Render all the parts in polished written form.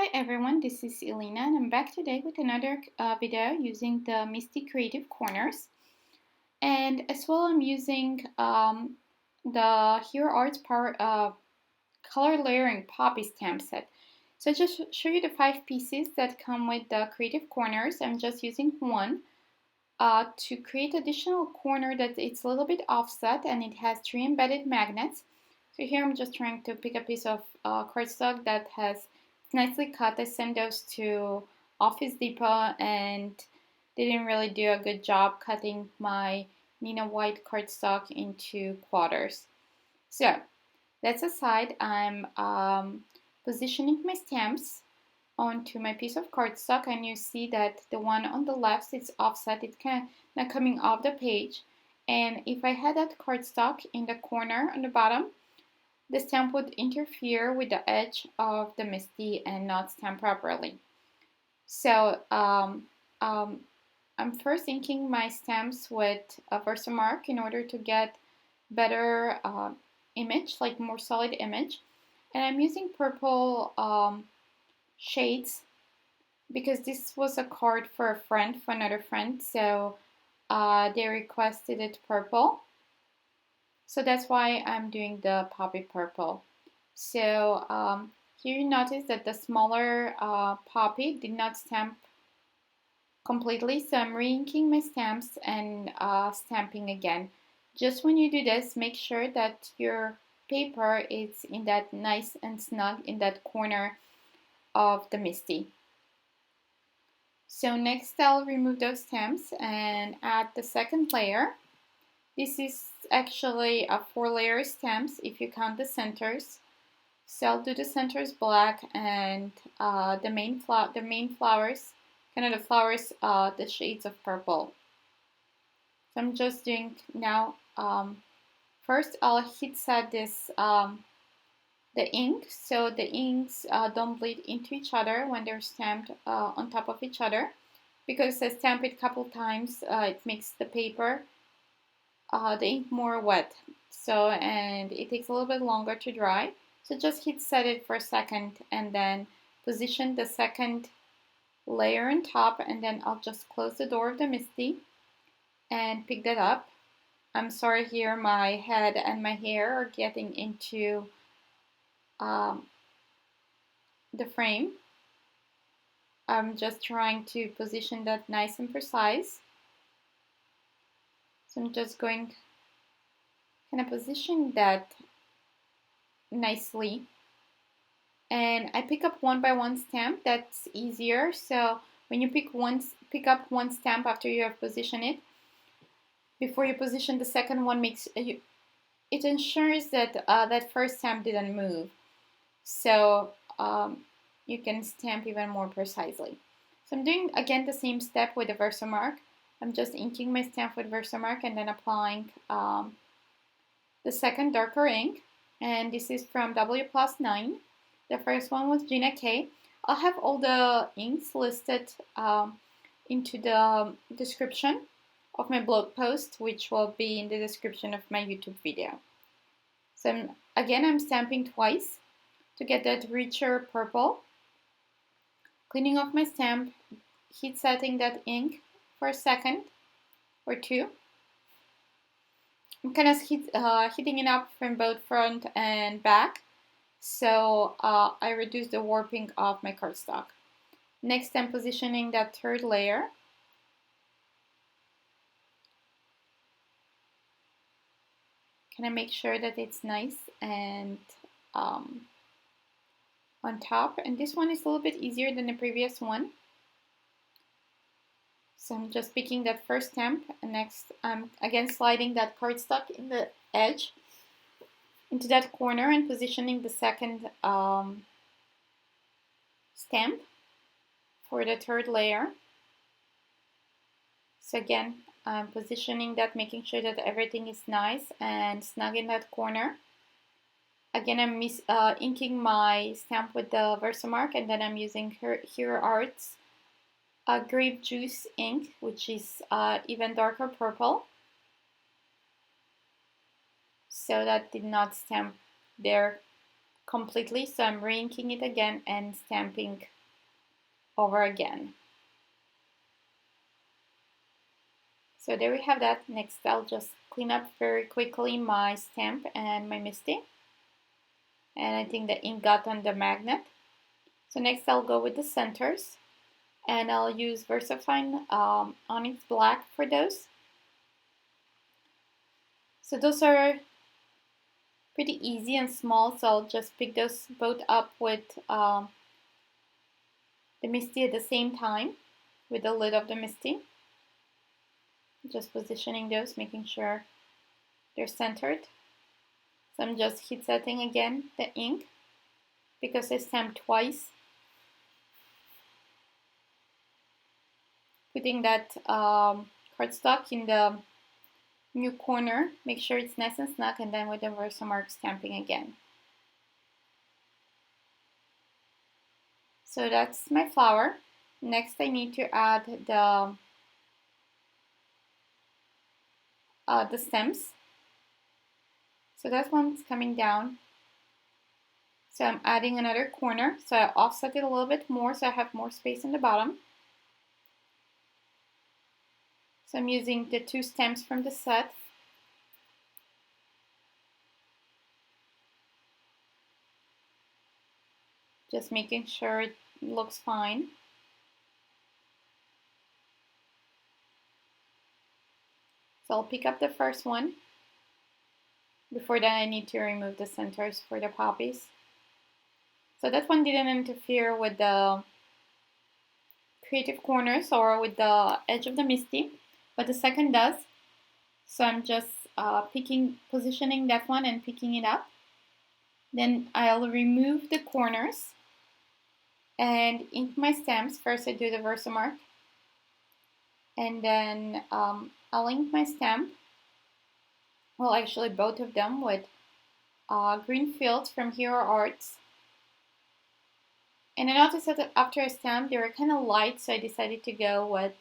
Hi everyone, this is Elena and I'm back today with another video using the MISTI Creative Corners. And as well I'm using the Hero Arts Power Color Layering Poppy Stamp Set. So I just show you the 5 pieces that come with the Creative Corners. I'm just using one to create additional corner that it's a little bit offset and it has 3 embedded magnets. So here I'm just trying to pick a piece of cardstock that has nicely cut. I sent those to Office Depot and they didn't really do a good job cutting my Nina White cardstock into quarters. So that's aside, I'm positioning my stamps onto my piece of cardstock, and you see that the one on the left is offset, it's kind of coming off the page. And if I had that cardstock in the corner on the bottom, the stamp would interfere with the edge of the MISTI and not stamp properly. So I'm first inking my stamps with a Versamark in order to get better image, like more solid image. And I'm using purple shades because this was a card for a friend, for another friend, so they requested it purple. So that's why I'm doing the poppy purple. So here you notice that the smaller poppy did not stamp completely, so I'm re-inking my stamps and stamping again. Just when you do this, make sure that your paper is in that nice and snug in that corner of the MISTI. So next I'll remove those stamps and add the second layer. This is actually a 4-layer stamps if you count the centers. So I'll do the centers black and the main flowers, kind of the flowers, the shades of purple. So I'm just doing now. First I'll heat set this the ink, so the inks don't bleed into each other when they're stamped on top of each other, because I stamp it a couple times, it makes the paper, the ink more wet, so and it takes a little bit longer to dry. So just heat set it for a second and then position the second layer on top, and then I'll just close the door of the MISTI and pick that up. I'm sorry, here my head and my hair are getting into the frame. I'm just trying to position that nice and precise. So I'm just going kind of position that nicely. And I pick up one by one stamp, that's easier. So when you pick up one stamp after you have positioned it, before you position the second one, it ensures that that first stamp didn't move. So you can stamp even more precisely. So I'm doing again the same step with the Versamark. I'm just inking my stamp with Versamark and then applying the second darker ink. And this is from W+9. The first one was Gina K. I'll have all the inks listed into the description of my blog post, which will be in the description of my YouTube video. So again, I'm stamping twice to get that richer purple. Cleaning off my stamp, heat setting that ink for a second or two. I'm kind of heating it up from both front and back, so I reduce the warping of my cardstock. Next, I'm positioning that third layer. Kind of make sure that it's nice and on top, and this one is a little bit easier than the previous one. So I'm just picking that first stamp, and next I'm again sliding that cardstock in the edge into that corner and positioning the second stamp for the third layer. So again, I'm positioning that, making sure that everything is nice and snug in that corner. Again, I'm inking my stamp with the Versamark, and then I'm using Hero Arts grape juice ink, which is even darker purple. So that did not stamp there completely, so I'm re-inking it again and stamping over again. So there we have that. Next, I'll just clean up very quickly my stamp and my MISTI. And I think the ink got on the magnet. So next I'll go with the centers. And I'll use VersaFine Onyx Black for those. So those are pretty easy and small, so I'll just pick those both up with the MISTI at the same time, with the lid of the MISTI. Just positioning those, making sure they're centered. So I'm just heat setting again the ink because I stamped twice. Putting that cardstock in the new corner, make sure it's nice and snug, and then with the Versamark stamping again. So that's my flower. Next I need to add the stems. So that one's coming down. So I'm adding another corner. So I offset it a little bit more so I have more space in the bottom. So I'm using the 2 stems from the set. Just making sure it looks fine. So I'll pick up the first one. Before that I need to remove the centers for the poppies. So that one didn't interfere with the creative corners or with the edge of the MISTI, but the second does. So I'm just positioning that one and picking it up. Then I'll remove the corners and ink my stamps. First I do the Versamark, and then I'll ink my stamp. Well, actually both of them with green fields from Hero Arts. And I noticed that after I stamped, they were kind of light, so I decided to go with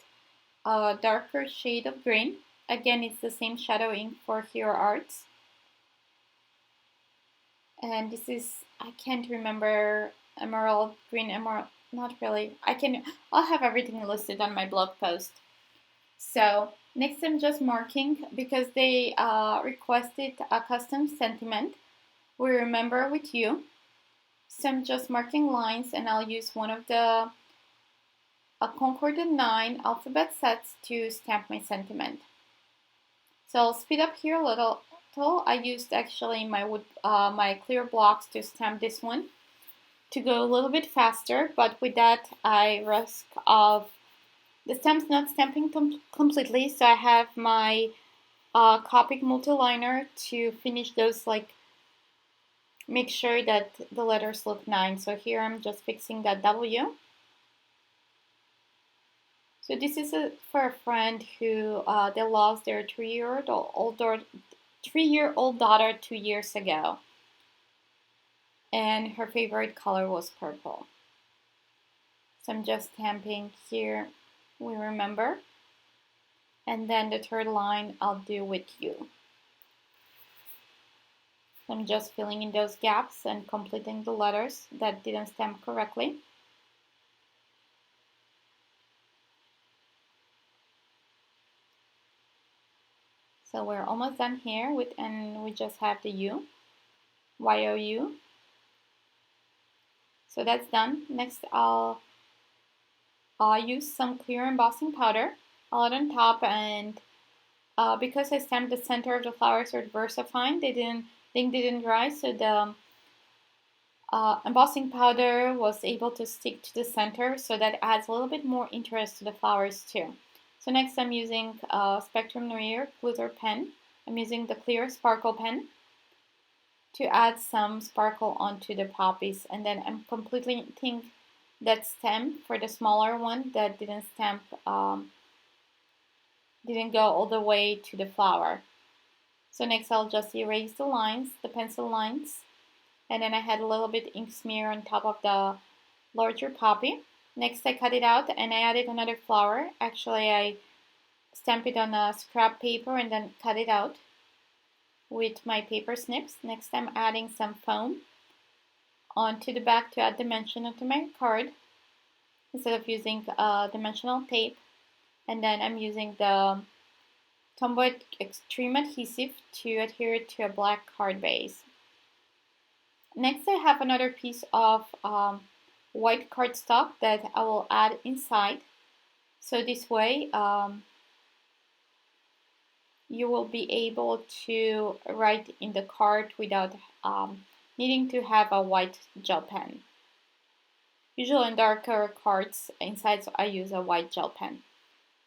a darker shade of green. Again, it's the same shadow ink for Hero Arts. And this is, I can't remember, emerald, green emerald, not really. I'll have everything listed on my blog post. So next I'm just marking, because they requested a custom sentiment, "We remember with you." So I'm just marking lines, and I'll use one of the Concorded 9 alphabet sets to stamp my sentiment. So I'll speed up here a little. I used actually my clear blocks to stamp this one to go a little bit faster, but with that I risk of the stamps not stamping completely, so I have my Copic multi-liner to finish those, like make sure that the letters look nice. So here I'm just fixing that W. So this is for a friend who they lost their 3-year-old daughter 2 years ago, and her favorite color was purple. So I'm just stamping here, "We remember," and then the third line I'll do "with you." I'm just filling in those gaps and completing the letters that didn't stamp correctly. So we're almost done here and we just have the U, Y-O-U. So that's done. Next I'll use some clear embossing powder. I'll add on top, and because I stamped the center of the flowers with VersaFine, they didn't dry, so the embossing powder was able to stick to the center, so that adds a little bit more interest to the flowers too. So next I'm using Spectrum Noir glitter pen. I'm using the clear sparkle pen to add some sparkle onto the poppies, and then I'm completing that stem for the smaller one that didn't stamp, didn't go all the way to the flower. So next I'll just erase the lines, the pencil lines, and then I had a little bit ink smear on top of the larger poppy. Next I cut it out and I added another flower. Actually I stamped it on a scrap paper and then cut it out with my paper snips. Next I'm adding some foam onto the back to add dimension onto my card. instead of using dimensional tape. And then I'm using the Tombow Extreme Adhesive to adhere it to a black card base. Next, I have another piece of white cardstock that I will add inside. So this way, you will be able to write in the card without needing to have a white gel pen. Usually in darker cards inside, so I use a white gel pen.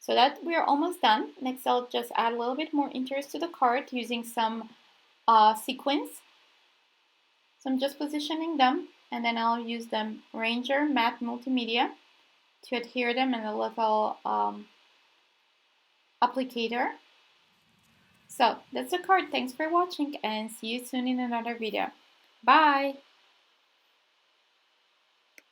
So that we are almost done. Next, I'll just add a little bit more interest to the card using some sequins. So I'm just positioning them, and then I'll use the Ranger Matte Multimedia to adhere them in a little applicator. So that's the card. Thanks for watching, and see you soon in another video. Bye!